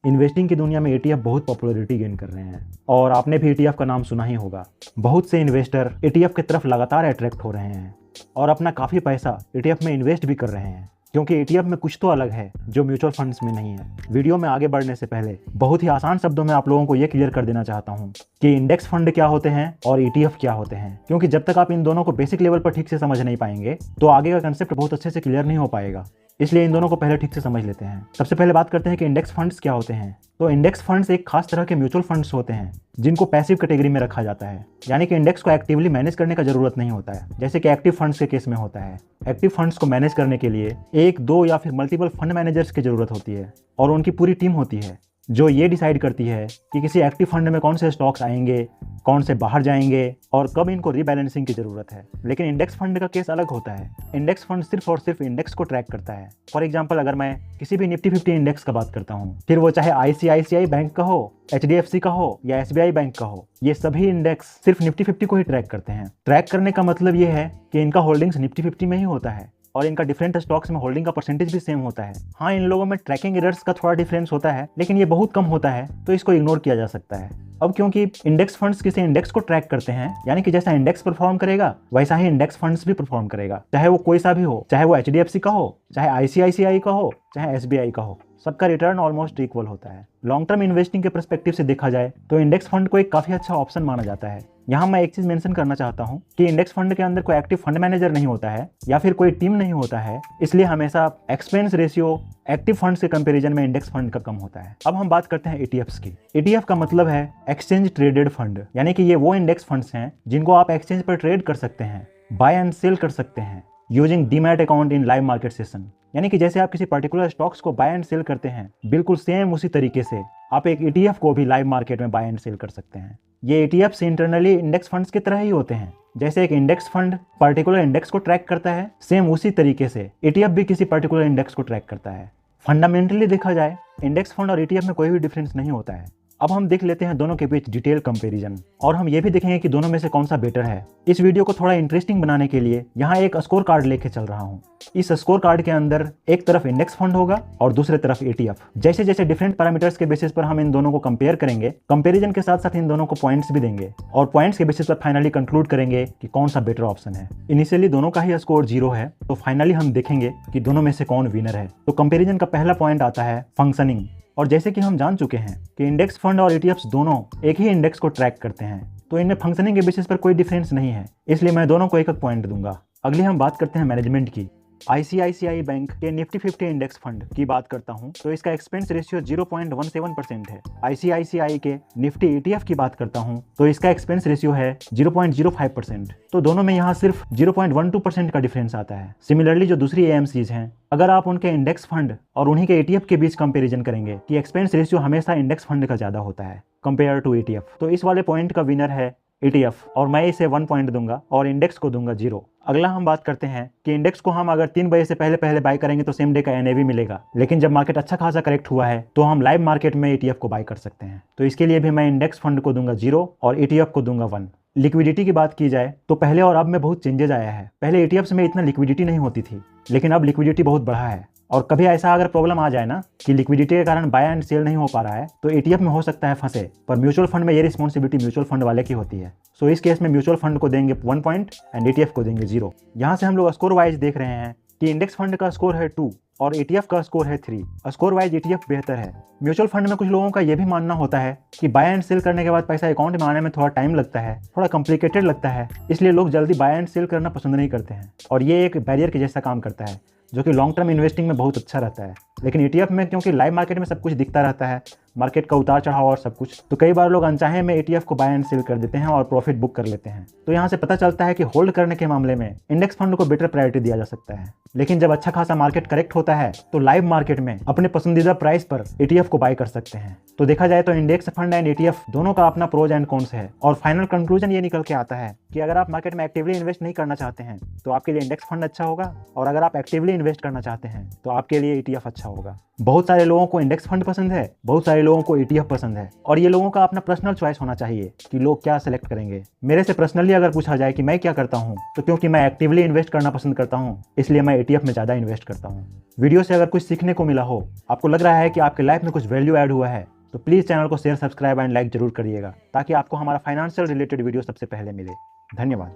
Investing की दुनिया में ETF बहुत पॉपुलैरिटी गेन कर रहे हैं और आपने भी ETF का नाम सुना ही होगा। बहुत से इन्वेस्टर ETF की तरफ लगातार अट्रैक्ट हो रहे हैं और अपना काफ़ी पैसा ETF में इन्वेस्ट भी कर रहे हैं, क्योंकि ETF में कुछ तो अलग है जो म्यूचुअल फंड्स में नहीं है। वीडियो में आगे बढ़ने से पहले बहुत ही आसान शब्दों में आप लोगों को ये क्लियर कर देना चाहता हूँ कि इंडेक्स फंड क्या होते हैं और ETF क्या होते हैं, क्योंकि जब तक आप इन दोनों को बेसिक लेवल पर ठीक से समझ नहीं पाएंगे तो आगे का कंसेप्ट बहुत अच्छे से क्लियर नहीं हो पाएगा। इसलिए इन दोनों को पहले ठीक से समझ लेते हैं। सबसे पहले बात करते हैं कि इंडेक्स फंड्स क्या होते हैं। तो इंडेक्स फंड्स एक खास तरह के म्यूचुअल फंड्स होते हैं जिनको पैसिव कैटेगरी में रखा जाता है, यानी कि इंडेक्स को एक्टिवली मैनेज करने का जरूरत नहीं होता है, जैसे कि एक्टिव फंड्स के केस में होता है। एक्टिव फंड्स को मैनेज करने के लिए एक, दो या फिर मल्टीपल फंड मैनेजर्स की जरूरत होती है और उनकी पूरी टीम होती है जो ये डिसाइड करती है कि किसी एक्टिव फंड में कौन से स्टॉक्स आएंगे, कौन से बाहर जाएंगे और कब इनको रीबैलेंसिंग की जरूरत है। लेकिन इंडेक्स फंड का केस अलग होता है। इंडेक्स फंड सिर्फ और सिर्फ इंडेक्स को ट्रैक करता है। फॉर एग्जांपल, अगर मैं किसी भी निफ्टी 50 इंडेक्स का बात करता हूँ, फिर वो चाहे ICICI बैंक का हो, HDFC का हो या SBI बैंक का हो, ये सभी इंडेक्स सिर्फ निफ्टी 50 को ही ट्रैक करते हैं। ट्रैक करने का मतलब ये है कि इनका होल्डिंग्स निफ्टी 50 में ही होता है और इनका डिफरेंट स्टॉक्स में होल्डिंग का परसेंटेज भी सेम होता है। हाँ, इन लोगों में ट्रैकिंग एरर्स का थोड़ा डिफरेंस होता है, लेकिन ये बहुत कम होता है तो इसको इग्नोर किया जा सकता है। अब क्योंकि इंडेक्स फंड्स किसी इंडेक्स को ट्रैक करते हैं, यानी कि जैसा इंडेक्स परफॉर्म करेगा वैसा ही इंडेक्स फंड्स भी परफॉर्म करेगा, चाहे वो कोई सा भी हो, चाहे वो HDFC का हो, चाहे ICICI का हो, चाहे SBI का हो, सबका रिटर्न ऑलमोस्ट इक्वल होता है। लॉन्ग टर्म इन्वेस्टिंग के पर्सपेक्टिव से देखा जाए तो इंडेक्स फंड को एक काफी अच्छा ऑप्शन माना जाता है। यहाँ मैं एक चीज मेंशन करना चाहता हूँ कि इंडेक्स फंड के अंदर कोई एक्टिव फंड मैनेजर नहीं होता है या फिर कोई टीम नहीं होता है, इसलिए हमेशा एक्सपेंस रेशियो एक्टिव फंड्स के कंपैरिजन में इंडेक्स फंड का कम होता है। अब हम बात करते हैं ETFs की। ETF का मतलब है एक्सचेंज ट्रेडेड फंड, यानी कि ये वो इंडेक्स फंड्स हैं जिनको आप एक्सचेंज पर ट्रेड कर सकते हैं, बाय एंड सेल कर सकते हैं using demat account in live market session. यानी कि जैसे आप किसी पर्टिकुलर स्टॉक्स को बाय एंड सेल करते हैं, बिल्कुल सेम उसी तरीके से आप एक ETF को भी लाइव मार्केट में बाय एंड सेल कर सकते हैं। ये ETFs इंटरनली इंडेक्स फंड्स की तरह ही होते हैं। जैसे एक इंडेक्स फंड पर्टिकुलर इंडेक्स को ट्रैक करता है, सेम उसी तरीके से ETF भी किसी पर्टिकुलर इंडेक्स को ट्रैक करता है। फंडामेंटली देखा जाए इंडेक्स फंड और ETF में कोई भी डिफरेंस नहीं होता है। अब हम देख लेते हैं दोनों के बीच डिटेल कंपैरिजन और हम ये भी देखेंगे कि दोनों में से कौन सा बेटर है। इस वीडियो को थोड़ा इंटरेस्टिंग बनाने के लिए यहाँ एक स्कोर कार्ड लेके चल रहा हूँ। इस स्कोर कार्ड के अंदर एक तरफ इंडेक्स फंड होगा और दूसरे तरफ ETF। जैसे जैसे डिफरेंट पैरामीटर्स के बेसिस पर हम इन दोनों को कंपेयर करेंगे, कंपैरिजन के साथ साथ इन दोनों को पॉइंट्स भी देंगे और पॉइंट्स के बेसिस पर फाइनली कंक्लूड करेंगे कि कौन सा बेटर ऑप्शन है। इनिशियली दोनों का ही स्कोर 0 है, तो फाइनली हम देखेंगे कि दोनों में से कौन विनर है। तो कंपेरिजन का पहला पॉइंट आता है फंक्शनिंग। और जैसे कि हम जान चुके हैं कि इंडेक्स फंड और ETFs दोनों एक ही इंडेक्स को ट्रैक करते हैं, तो इनमें फंक्शनिंग के बेसिस पर कोई डिफरेंस नहीं है, इसलिए मैं दोनों को एक एक पॉइंट दूंगा। अगली हम बात करते हैं मैनेजमेंट की। ICICI बैंक के निफ्टी 50 इंडेक्स फंड की बात करता हूं तो इसका एक्सपेंस रेशियो 0.17% है। ICICI के निफ्टी ETF की बात करता हूं तो इसका एक्सपेंस रेशियो है 0.05%। तो दोनों में यहाँ सिर्फ 0.12% का डिफरेंस आता है। सिमिलरली जो दूसरी AMCs हैं, अगर आप उनके इंडेक्स फंड और उन्हीं के ETF के बीच कंपैरिजन करेंगे कि एक्सपेंस रेशियो हमेशा इंडेक्स फंड का ज्यादा होता है कंपेयर टू ETF, तो इस वाले पॉइंट का विनर है ETF और मैं इसे 1 पॉइंट दूंगा और इंडेक्स को दूंगा 0। अगला हम बात करते हैं कि इंडेक्स को हम अगर 3 बजे से पहले बाय करेंगे तो सेम डे का NAV मिलेगा, लेकिन जब मार्केट अच्छा खासा करेक्ट हुआ है तो हम लाइव मार्केट में ETF को बाय कर सकते हैं। तो इसके लिए भी मैं इंडेक्स फंड को दूंगा 0 और ETF को दूंगा 1। लिक्विडिटी की बात की जाए तो पहले और अब में बहुत चेंजेस आया है। पहले ETFs में इतना लिक्विडिटी नहीं होती थी, लेकिन अब लिक्विडिटी बहुत बढ़ा है। और कभी ऐसा अगर प्रॉब्लम आ जाए ना कि लिक्विडिटी के कारण बाय एंड सेल नहीं हो पा रहा है तो ETF में हो सकता है फंसे, पर म्यूचुअल फंड में ये रिस्पॉन्सिबिलिटी म्यूचुअल फंड वाले की होती है। सो इस केस में म्यूचुअल फंड को देंगे 1 पॉइंट एंड ETF को देंगे 0। यहाँ से हम लोग स्कोर वाइज देख रहे हैं कि इंडेक्स फंड का स्कोर है 2 और ETF का स्कोर है 3। स्कोर वाइज ETF बेहतर है। म्यूचुअल फंड में कुछ लोगों का यह भी मानना होता है कि बाय एंड सेल करने के बाद पैसा अकाउंट में आने में थोड़ा टाइम लगता है, थोड़ा कॉम्प्लिकेटेड लगता है, इसलिए लोग जल्दी बाय एंड सेल करना पसंद नहीं करते हैं और ये एक बैरियर के जैसा काम करता है, जो कि लॉन्ग टर्म इन्वेस्टिंग में बहुत अच्छा रहता है। लेकिन ETF में क्योंकि लाइव मार्केट में सब कुछ दिखता रहता है, मार्केट का उतार चढ़ाव और सब कुछ, तो कई बार लोग अनचाहे में ETF को बाय एंड सेल कर देते हैं और प्रॉफिट बुक कर लेते हैं। तो यहाँ से पता चलता है कि होल्ड करने के मामले में इंडेक्स फंड को बेटर प्रायोरिटी दिया जा सकता है। लेकिन जब अच्छा खासा मार्केट करेक्ट होता है तो लाइव मार्केट में अपने पसंदीदा प्राइस पर ETF को बाय कर सकते हैं। तो देखा जाए तो इंडेक्स फंड एंड ETF दोनों का अपना प्रोज एंड कॉन्स है और फाइनल कंक्लूजन ये निकल के आता है कि अगर आप मार्केट में एक्टिवली इन्वेस्ट नहीं करना चाहते हैं तो आपके लिए इंडेक्स फंड अच्छा होगा, और अगर आप एक्टिवली इन्वेस्ट करना चाहते हैं तो आपके लिए ETF अच्छा होगा। बहुत सारे लोगों को इंडेक्स फंड पसंद है, बहुत सारे लोगों को ETF पसंद है और ये लोगों का अपना पर्सनल चॉइस होना चाहिए कि लोग क्या सेलेक्ट करेंगे। मेरे से पर्सनली अगर पूछा जाए कि मैं क्या करता हूँ, तो क्योंकि मैं एक्टिवली इन्वेस्ट करना पसंद करता हूँ, इसलिए मैं ETF में ज़्यादा इन्वेस्ट करता हूँ। वीडियो से अगर कुछ सीखने को मिला हो, आपको लग रहा है कि आपके लाइफ में कुछ वैल्यू ऐड हुआ है, तो प्लीज़ चैनल को शेयर, सब्सक्राइब एंड लाइक जरूर करिएगा, ताकि आपको हमारा फाइनेंशियल रिलेटेड वीडियो सबसे पहले मिले। धन्यवाद।